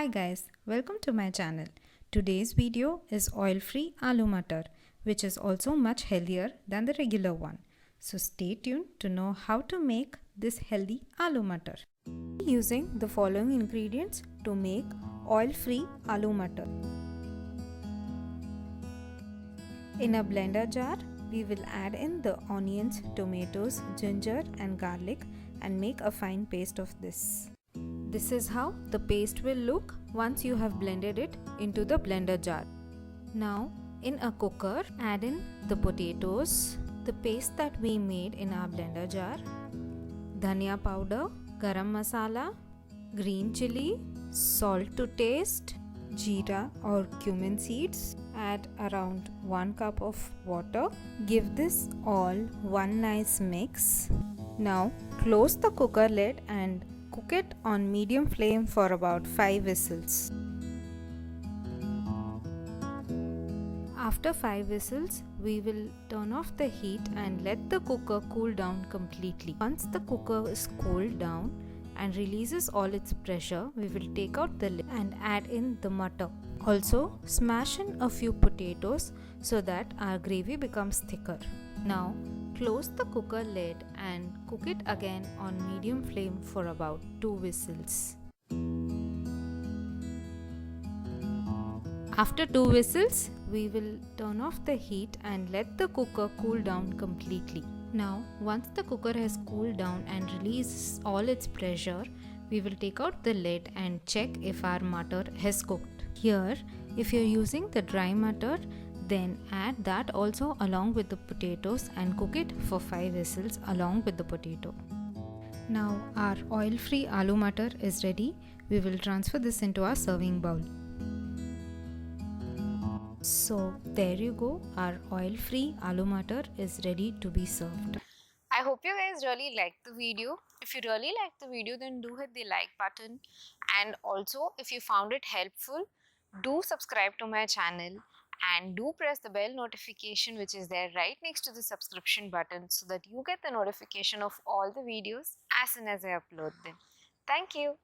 Hi guys, welcome to my channel. Today's video is oil-free aloo matar, which is also much healthier than the regular one. So stay tuned to know how to make this healthy aloo matar. Using the following ingredients to make oil-free aloo matar. In a blender jar, we will add in the onions, tomatoes, ginger and garlic and make a fine paste of this. This is how the paste will look once you have blended it into the blender jar. Now in a cooker, add in the potatoes, the paste that we made in our blender jar, Dhaniya powder, Garam masala, green chilli, salt to taste, Jeera or cumin seeds. Add around 1 cup of water. Give this all one nice mix. Now close the cooker lid and cook it on medium flame for about 5 whistles. After 5 whistles, we will turn off the heat and let the cooker cool down completely. Once the cooker is cooled down and releases all its pressure, we will take out the lid and add in the matar. Also, smash in a few potatoes so that our gravy becomes thicker. Now, close the cooker lid and cook it again on medium flame for about 2 whistles. After 2 whistles, we will turn off the heat and let the cooker cool down completely. Now, once the cooker has cooled down and releases all its pressure, we will take out the lid and check if our matar has cooked. Here, if you are using the dry matar, then add that also along with the potatoes and cook it for 5 whistles along with the potato. Now our oil-free aloo matar is ready. We will transfer this into our serving bowl. So there you go, our oil-free aloo matar is ready to be served. I hope you guys really liked the video. If you really liked the video, then do hit the like button, and also if you found it helpful, do subscribe to my channel and do press the bell notification which is there right next to the subscription button so that you get the notification of all the videos as soon as I upload them. Thank you.